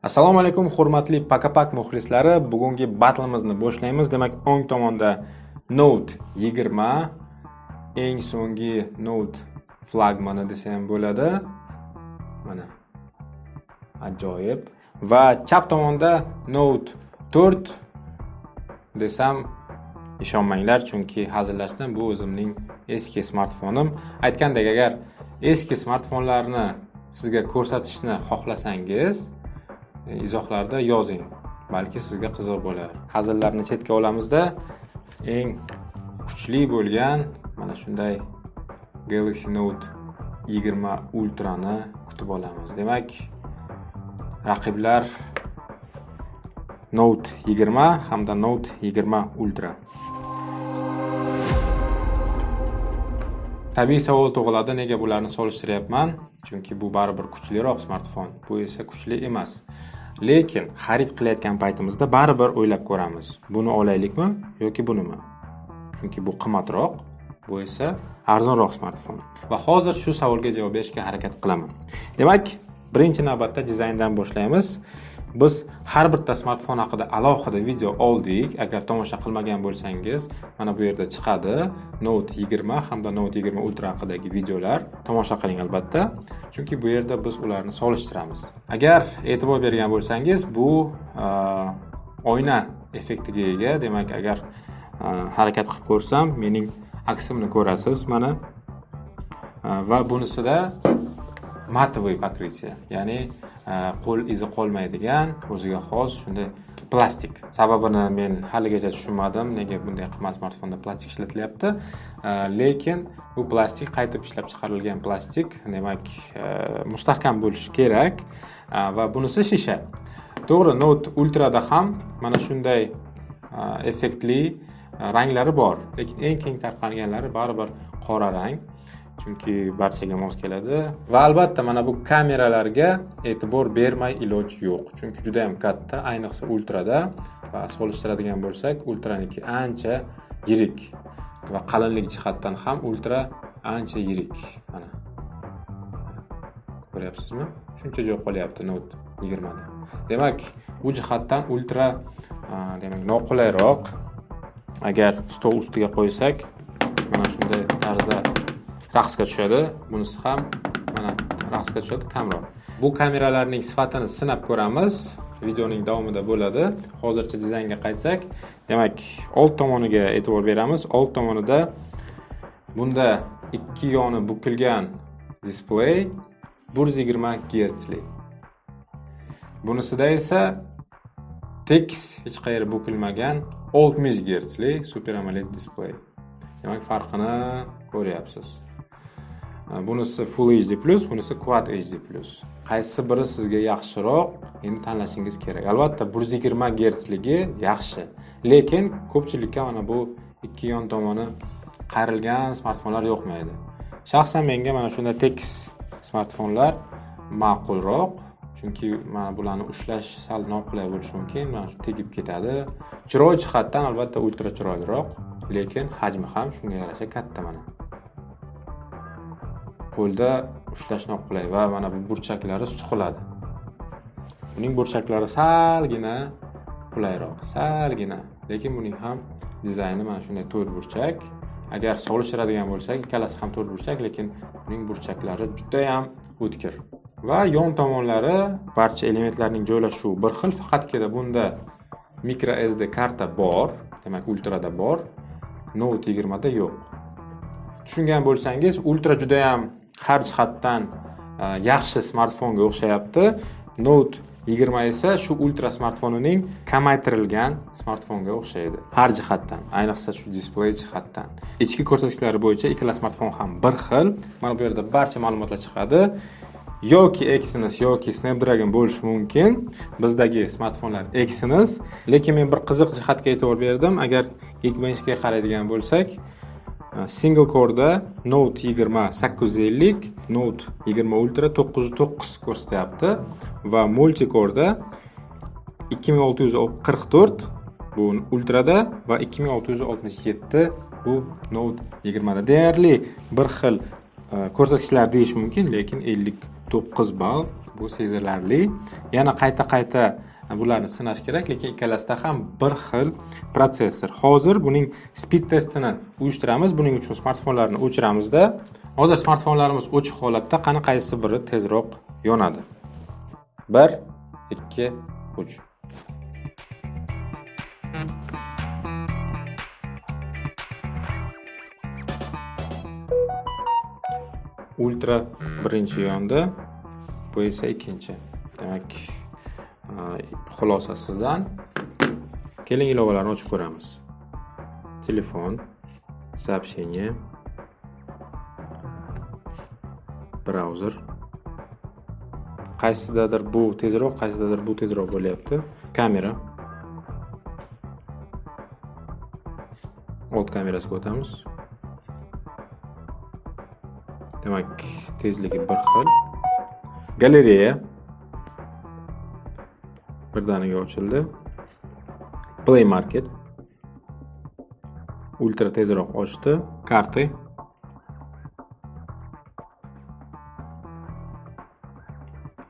Assalomu alaykum hurmatli Pakapak muxlislari. Bugungi battleimizni boshlaymiz. Demak, o'ng tomonda Note 20, eng so'nggi Note flagmani desa ham bo'ladi. Mana. Ajoyib. Va chap tomonda Note 4 desam ishonmanglar, chunki hazillashdan bu o'zimning eski smartfonim. Aytgandek, agar eski smartfonlarni sizga ko'rsatishni xohlasangiz, izohlarda yozing, balki sizga qiziq bo'lar. Hazillarni chetga olamizda eng kuchli bo'lgan mana shunday Galaxy Note 20 Ultra ni kutib olamiz. Demak, raqiblar Note 20 hamda Note 20 Ultra. Tabiiy savol tug'iladi, nega bularni solishtiryapman? Chunki bu baribir kuchliroq smartfon, bu esa kuchli emas. Lekin xarid qilayotgan paytimizda baribir o'ylab ko'ramiz. Buni olaylikmi yoki bunimi? Chunki bu qimmatroq, bu esa arzonroq smartfon. Va hozir shu savolga javob berishga harakat qilaman. Demak, birinchi navbatda dizayndan boshlaymiz. Biz har bitta smartfon haqida alohida video oldik. Agar tomosha qilmagan bo'lsangiz, mana bu yerda chiqadi. Note 20 hamda Note 20 Ultra haqidagi videolar. Tomosha qiling albatta. Chunki bu yerda biz ularni solishtiramiz. Agar e'tibor bergan bo'lsangiz, bu oyna effektiga ega. Demak, agar harakat qilib ko'rsam, mening aksimni ko'rasiz, mana. Va bunisida matovoy покрытие, ya'ni qo'l izi qolmaydigan, o'ziga xos shunday plastik. Sababini men haligacha tushunmadim, nega bunday qimmat smartfonda plastik ishlatilyapti. Lekin bu plastik qaytib ishlab chiqarilgan plastik, demak, mustahkam bo'lishi kerak va bunisi shisha. To'g'ri, Note Ultrada ham mana shunday effektli ranglari bor, lekin eng keng tarqalganlari baribir qora rang. Chunki barchaga mos keladi va albatta mana bu kameralarga e'tibor bermay iloj yo'q. Chunki juda ham katta, ayniqsa Ultrada. Va solishtiradigan bo'lsak, Ultraniki ancha yirik va qalinlik jihatdan ham Ultra ancha yirik. Mana. Ko'ryapsizmi? Shuncha joy qolyapti Note 20 da. Demak, bu jihatdan Ultra demak noqulayroq. Agar stol ustiga qo'ysak, mana shunday tarzda raqsga tushadi. Bunisi ham mana raqsga tushadi, kamroq. Bu kameralarning sifatini sinab ko'ramiz. Videoning davomida bo'ladi. Hozircha dizaynga qaytsak, demak, old tomoniga e'tibor beramiz. Old tomonida bunda ikki yoni bukilgan displey 120 Hz li. Bunisida esa tekis, hech qayeri bukilmagan 60 Hz li Super AMOLED displey. Demak, farqini ko'ryapsiz. Bunisi Full HD+, bunisi Quad HD+. Qaysi biri sizga yaxshiroq, endi tanlashingiz kerak. Albatta 120 Hz ligi yaxshi, lekin ko'pchilikka mana bu ikki yon tomoni qayrilgan smartfonlar yoqmaydi. Shaxsan menga mana shunday tekis smartfonlar ma'qulroq, chunki mana bularni ushlash sal noqulay bo'lishi mumkin, mana shu tegib ketadi. Chiroy jihatdan albatta Ultra chiroyliroq, lekin hajmi ham shunga yarasha katta mana. Qo'lda ushlash noqulay va mana bu burchaklari suqiladi. Uning burchaklari salgina qulayroq, salgina. Lekin buning ham dizayni mana shunday to'rt burchak. Agar solishtiradigan bo'lsak, ikkalasi ham to'rt burchak, lekin uning burchaklari juda ham o'tkir. Va yon tomonlari, barcha elementlarning joylashuvi bir xil, faqatgina bunda micro SD karta bor, demak Ultrada bor, Note 20 da yo'q. Tushungan bo'lsangiz, Ultra juda ham har jihatdan yaxshi smartfonga o'xshayapti. Note 20 esa shu Ultra smartfonining kamaytirilgan smartfonga o'xshaydi. Har jihatdan, ayniqsa shu displey jihatdan. Ichki ko'rsatkichlari bo'yicha ikkala smartfon ham bir xil. Mana bu yerda barcha ma'lumotlar chiqadi. Yoki Exynos yoki Snapdragon bo'lishi mumkin. Bizdagi smartfonlar Exynos, lekin men bir qiziq jihatga e'tibor berdim. Agar Geekbenchga qaraydigan bo'lsak, single core'da Note 20 850, Note 20 Ultra 909 ko'rsatyapti va multi core'da 2644 bu Ultrada va 2667 bu Note 20 da. Deyarli bir xil ko'rsatkichlar deyish mumkin, lekin 59 ball Bu sezilarli. Yana qayta bularni sinash kerak, lekin ikkalasida ham bir xil protsessor. Hozir buning speed testini uyushtiramiz. Buning uchun smartfonlarni o'chiramizda. Hozir smartfonlarimiz o'chiq holatda, qani qaysi biri tezroq yonadi? 1, 2, 3. Ultra birinchi yondi, bu esa ikkinchi. Demak, xulosasidan keling ilovalarni ochib ko'ramiz. Telefon, сообщение, browser. Qaysidadir bu tezroq, qaysidadir bu tezroq bo'lyapti. Kamera. Old kamerasiga o'tamiz. Demak, tezligi bir xil. Galereya birdaniga ochildi. Play Market ultra tezroq ochdi. Karti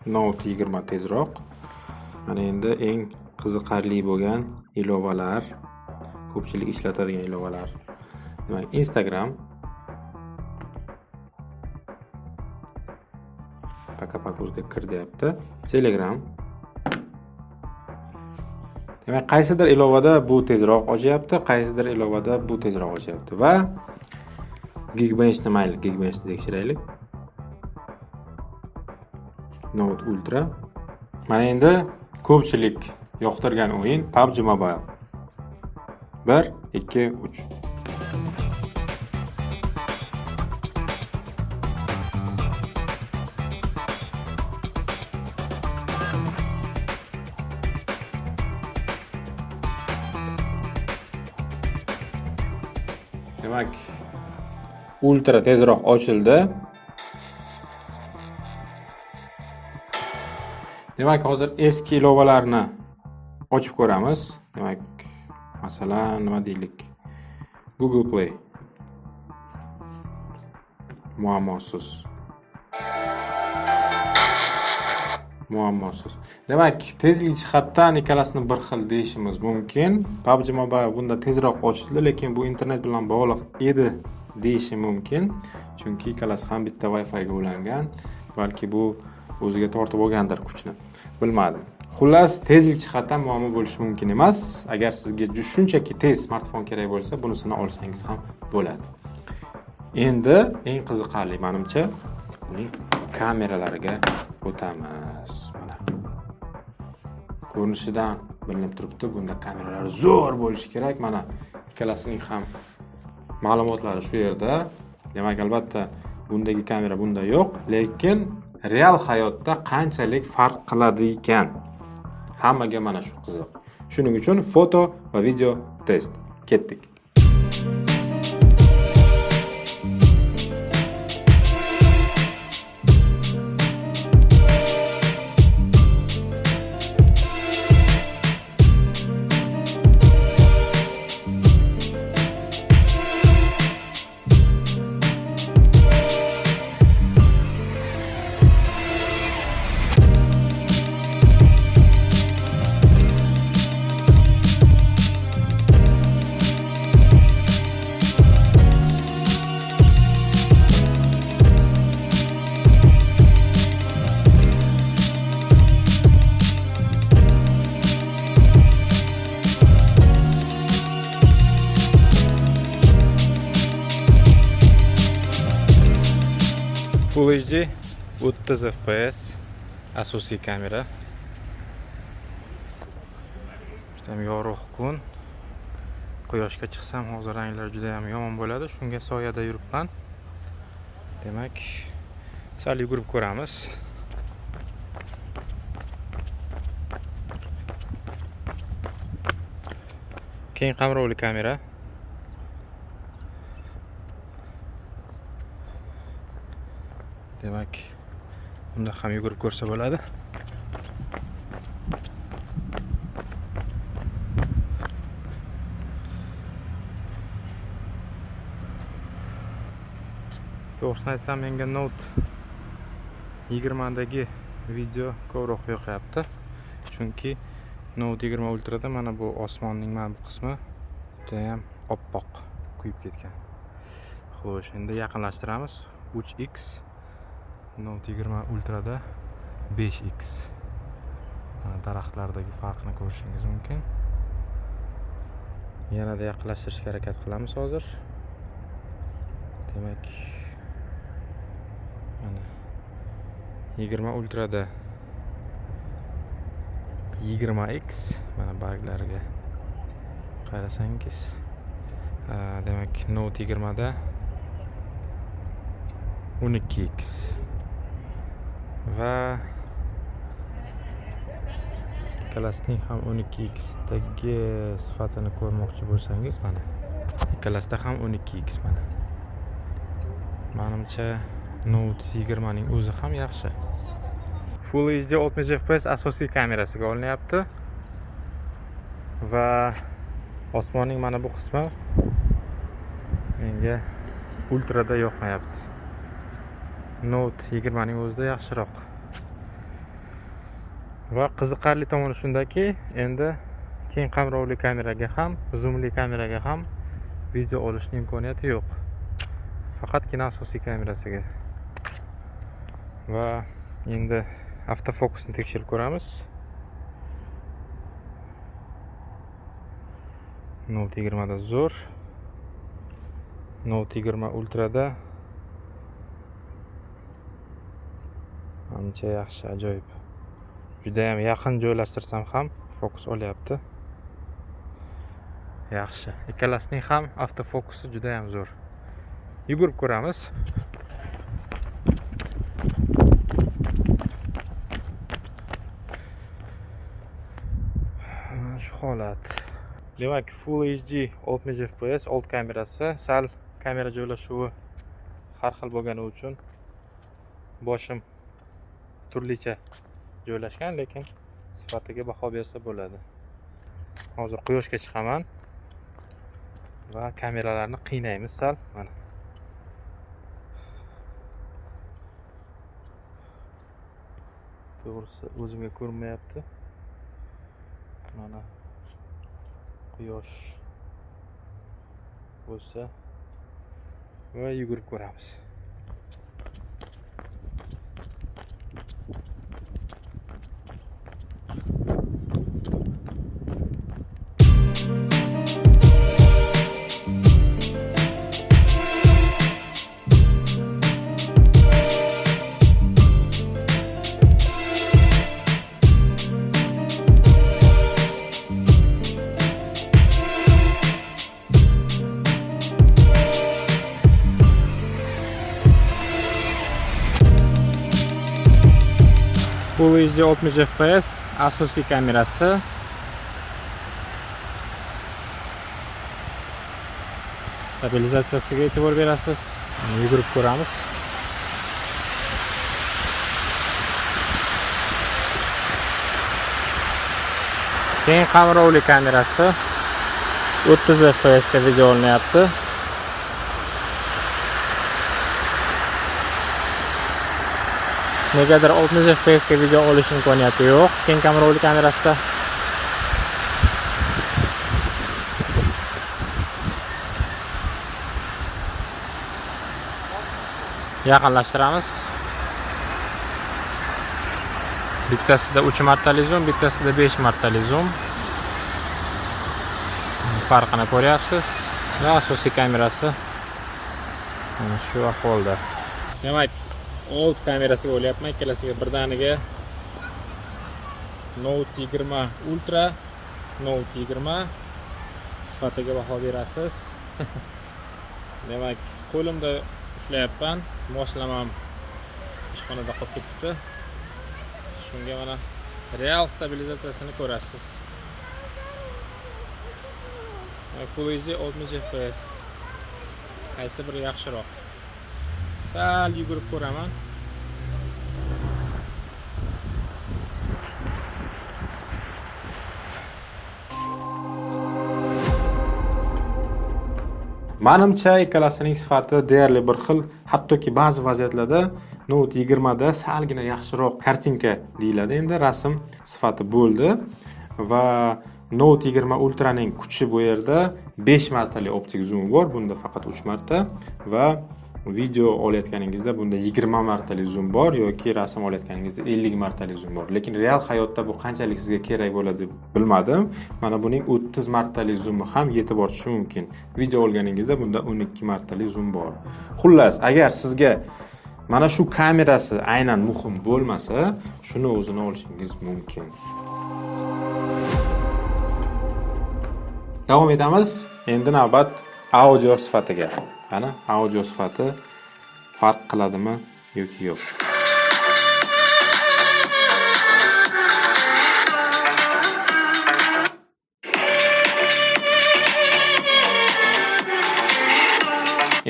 Note 20 tezroq. Mana endi eng qiziqarli bo'lgan ilovalar, ko'pchilik ishlatadigan ilovalar. Demak, Instagram pakapakuzga kir deyapti. Telegram. Demak, qaysidir ilovada bu tezroq ochyapti, qaysidir ilovada bu tezroq ochyapti va Geekbenchni mayli, Geekbenchni tekshiraylik. Note Ultra. Mana endi ko'pchilik yoqtirgan o'yin PUBG Mobile. 1, 2, 3. Demak, ultra tezroq ochildi. Demak, hozir eski ilovalarni ochib ko'ramiz. Demak, masalan, nima deylik? Google Play. Muammosiz. Demak, tezlik jihatdan ikkalasini bir xil deyishimiz mumkin. PUBG Mobile bunda tezroq ochildi, lekin bu internet bilan bog'liq edi deyishi mumkin. Chunki ikkalasi ham bitta Wi-Fi ga ulangan. Balki bu o'ziga tortib olgandir kuchni. Bilmadim. Xullas, tezlik jihatdan muammo bo'lishi mumkin emas. Agar sizga shunchaki tez smartfon kerak bo'lsa, bunisini olsangiz ham bo'ladi. Endi eng qiziqarli menimcha uning kameralariga o'tamiz. Mana. Ko'rinishidan bilinib turibdi, bunda kameralar zo'r bo'lishi kerak. Mana ikkalasining ham ma'lumotlari shu yerda. Demak, albatta bundagi kamera bunda yo'q, lekin real hayotda qanchalik farq qiladi ekan? Hammaga mana shu qiziq. Shuning uchun foto va video test. Ketdik. Full HD 30 FPS asosiy kamera. Juda ham yorug' kun. Quyoshga chiqsam hozir ranglar juda ham yomon bo'ladi. Shunga soyada yuribman. Demak, sal yugurib ko'ramiz. Keng qamrovli kamera. Demak, bunda ham yugurib ko'rsa bo'ladi. To'g'risini aytsam, menga Note 20 dagi video ko'proq yoqyapti. Chunki Note 20 Ultra'da mana bu osmonning mana bu qismi juda ham oppoq kuyib ketgan. Xo'sh, endi yaqinlashtiramiz. 3x Note 20 Ultra'da 5x. Mana daraxtlardagi farqni ko'rishingiz mumkin. Yanada yaqinlashtirishga harakat qilamiz hozir. Demak, mana 20 Ultra'da 20x mana barglariga qarasangiz, demak Note 20 da 12x va ikkalasining ham 12x dagi sifatini ko'rmoqchi bo'lsangiz, mana ikkalasida ham 12x mana. Menimcha Note 20 ning o'zi ham yaxshi. Full HD 60 fps asosiy kamerasiga olinyapti va osmonning mana bu qismi menga ultrada yoqmayapti. Note 20 ning o'zida yaxshiroq. Va qiziqarli tomoni shundaki, endi keng qamrovli kameraga ham, zoomli kameraga ham video olishning imkoniyati yo'q. Faqatgina asosiy kamerasiga. Va endi avtofokusni tekshirib ko'ramiz. Note 20 da zo'r. Note 20 Ultra'da ancha yaxshi, ajoyib. Juda ham yaqin joylashtirsam ham fokus olyapti. Yaxshi. Ikkalasining ham avtofokusi juda ham zo'r. Yugurib ko'ramiz. Mana shu holat. Demak, Full HD 60 fps old kamerasi, sal kamera joylashuvi har xil bo'lgani uchun boshim turlicha joylashgan, lekin sifatiga baho bersa bo'ladi. Hozir quyoshga chiqaman va kameralarni qiynaymiz sal. Mana to'g'risi o'zimga ko'rinmayapti. Mana quyosh bo'lsa va yugurib ko'ramiz. Full HD 60 fps asosiy kamerasi. Stabilizatsiyasiga e'tibor berasiz. Yugurib ko'ramiz. Keng qamrovli kamerasi 30 fps ga video olinyapti. Negadir 60 fps ga video olish imkoniyati yo'q keng qamrovli kamerasida. Yaqinlashtiramiz. Bittasida 3 martali zoom, bittasida 5 martali zoom. Farqini ko'ryapsiz. Va asosiy kamerasi shu ahvolda. Demak, old kamerasiga olyapman, ikkalasiga birdaniga Note 20 Ultra, Note 20 sifatiga baho berasiz. Demak, qo'limda ushlayapman, moshlamam ishxonada qolib ketibdi. Shunga mana real stabilizatsiyasini ko'rasiz. Full HD 60 fps. Qaysi biri yaxshiroq? Sal yugurib ko'raman. Menimcha ikkalasining sifati deyarli bir xil, hattoki ba'zi vaziyatlarda Note 20 da salgina yaxshiroq kartinka deyiladi. Endi rasm sifati bo'ldi va Note 20 Ultraning kuchi bu yerda 5 martalik optik zoom bor, bunda faqat 3 marta va video olayotganingizda bunda 20 martalik zoom bor yoki rasm olayotganingizda 50 martalik zoom bor. Lekin real hayotda bu qanchalik sizga kerak bo'ladi bilmadim. Mana buning 30 martalik zoom'i ham yetib ortishi mumkin. Video olganingizda bunda 12 martalik zoom bor. Xullas, agar sizga mana shu kamerasi aynan muhim bo'lmasa, shuni o'zini olishingiz mumkin. Davom etamiz. Endi navbat audio sifatiga. Mana audio sifati farq qiladimi yoki yo'q.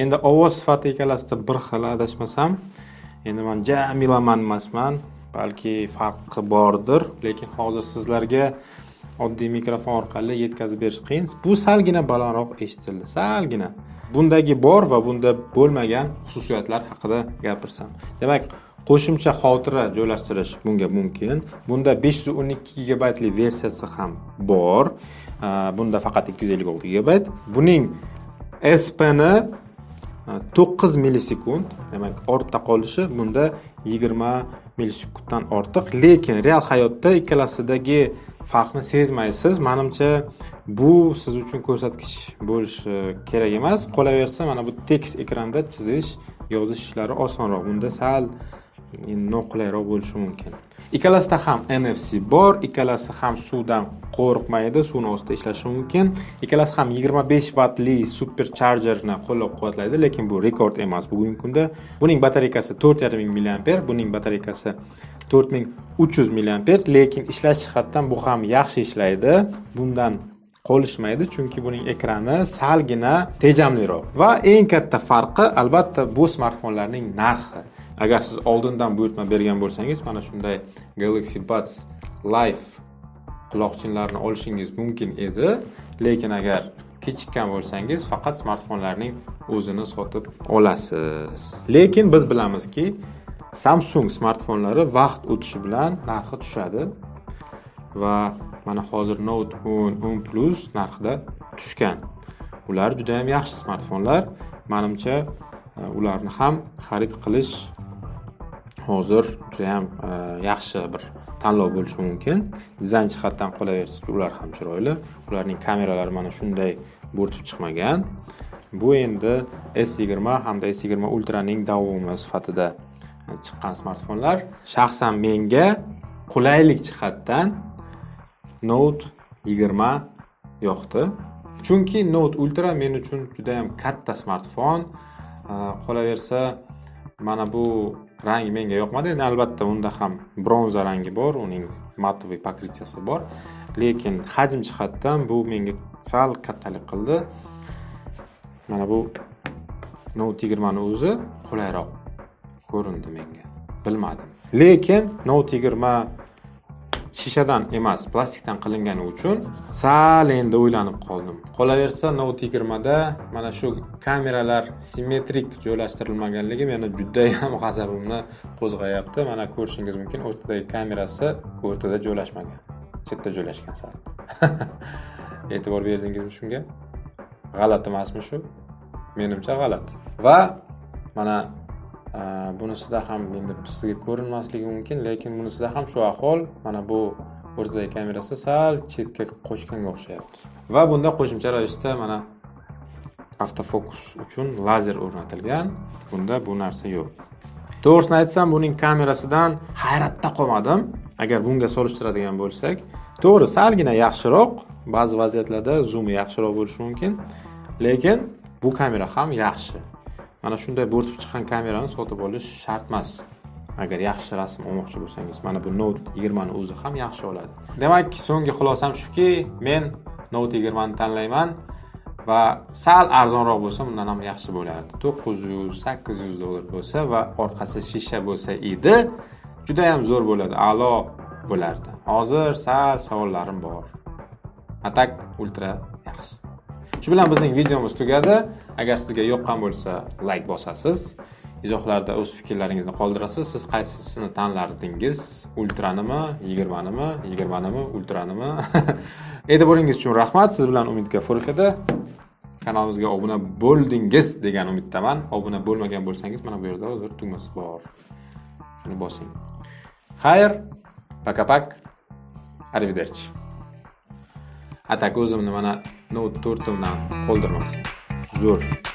Endi ovoz sifati ikkalasida bir xil adashmasam, endi men jamilaman emasman, balki farqi bordir, lekin hozir sizlarga oddiy mikrofon orqali yetkazib berish qiyin. Bu salgina balandroq eshitildi, salgina. Bundagi bor va bunda bo'lmagan xususiyatlar haqida gapirsam. Demak, qo'shimcha xotira joylashtirish bunga mumkin. Bunda 512 GB lik versiyasi ham bor. Bunda faqat 256 GB. Buning SP'ni 9 millisekund, demak, ortda qolishi bunda 20 millisekunddan ortiq, lekin real hayotda ikkalasidagi farqni sezmaysiz. Menimcha bu siz uchun ko'rsatkich bo'lishi kerak emas. Qolaversa, mana bu tekst ekranda chizish, yozish ishlari osonroq. Bunda sal noqulayroq bo'lishi mumkin. Ikkalasida ham NFC bor, ikkalasi ham suvdan qo'rqmaydi, suvning ostida ishlashi mumkin. Ikkalasi ham 25 wattli superchargerni qo'llab-quvvatlaydi, lekin bu rekord emas bugungi kunda. Buning batareykasi 4500 mAh, buning batareykasi 4300 mAh, lekin ishlash jihatdan bu ham yaxshi ishlaydi. Bundan qolishmaydi, chunki buning ekrani salgina tejamliroq. Va eng katta farqi albatta bu smartfonlarning narxi. Agar siz oldindan buyurtma bergan bo'lsangiz, mana shunday Galaxy Buds Live quloqchinlarni olishingiz mumkin edi, lekin agar kechikkan bo'lsangiz, faqat smartfonlarning o'zini sotib olasiz. Lekin biz bilamizki, Samsung smartfonlari vaqt o'tishi bilan narxi tushadi va mana hozir Note 10 Plus narxida tushgan. Ular juda ham yaxshi smartfonlar. Menimcha ularni ham xarid qilish hozir juda ham yaxshi bir tanlov bo'lishi mumkin. Dizayn jihatdan qolaversa, ular ham chiroyli. Ularning kameralari mana shunday bo'rtib chiqmagan. Bu endi S20 hamda S20 Ultraning davomi sifatida chiqqan smartfonlar. Shaxsan menga qulaylik jihatdan Note 20 yoqdi. Chunki Note Ultra men uchun juda ham katta smartfon. Qolaversa, mana bu rang menga yoqmadi. Endi albatta unda ham bronza rangi bor, uning matoviy pokritiyasi bor, lekin hajm jihatdan bu menga sal kattalik qildi. Mana bu Note 20 ni o'zi qulayroq ko'rindi menga. Bilmadim. Lekin Note 20 shishadan emas, plastikdan qilingani uchun sal endi o'ylanib qoldim. Qolaversa, Note 20 da mana shu kameralar simmetrik joylashtirilmaganligi meni juda ham g'azabimni qo'zg'ayapti. Mana ko'rishingiz mumkin, o'rtadagi kamerasi o'rtada joylashmagan. Chetda joylashgan sal. E'tibor berdingizmi shunga? G'alati emasmi shu? Menimcha g'alati. Va mana bunisida ham endi sizga ko'rinmasligi mumkin, lekin bunisida ham shu ahvol. Mana bu o'rtadagi kamerasi sal chetga qo'shganga o'xshayapti. Va bunda qo'shimcha ravishda mana avtofokus uchun lazer o'rnatilgan. Bunda bu narsa yo'q. To'g'risini aytsam, buning kamerasidan hayratda qolmadim. Agar bunga solishtiradigan bo'lsak, to'g'ri salgina yaxshiroq, ba'zi vaziyatlarda zoom yaxshiroq bo'lishi mumkin, lekin bu kamera ham yaxshi. Mana shunday bo'rtib chiqqan kamerani sotib olish shart emas. Agar yaxshi rasm olmoqchi bo'lsangiz, mana bu Note 20 ni o'zi ham yaxshi oladi. Demak, so'nggi xulosam shuki, men Note 20 ni tanlayman va sal arzonroq bo'lsa, bundan ham yaxshi bo'lardi. 900-800 dollar bo'lsa va orqasi shisha bo'lsa edi, juda ham zo'r bo'ladi, a'lo bo'lardi. Hozir sal savollarim bor. Atak Ultra yaxshi. Shu bilan bizning videomiz tugadi. Agar sizga yoqqan bo'lsa, like bosasiz. izohlarda o'z fikrlaringizni qoldirasiz. Siz qaysisini tanlardingiz? Ultranimi, 20nimi, 20nimi, ultranimi? E'tiboringiz uchun rahmat. Siz bilan Umid G'afurov edi. Kanalimizga obuna bo'ldingiz degan umiddaman. Obuna bo'lmagan bo'lsangiz, mana bu yerda hozir tugmasi bor. Shuni bosing. Xayr, pak. Arrivederci. Atak o'zimni mana Note 4 bilan qoldirmoqchiman. Zo'r.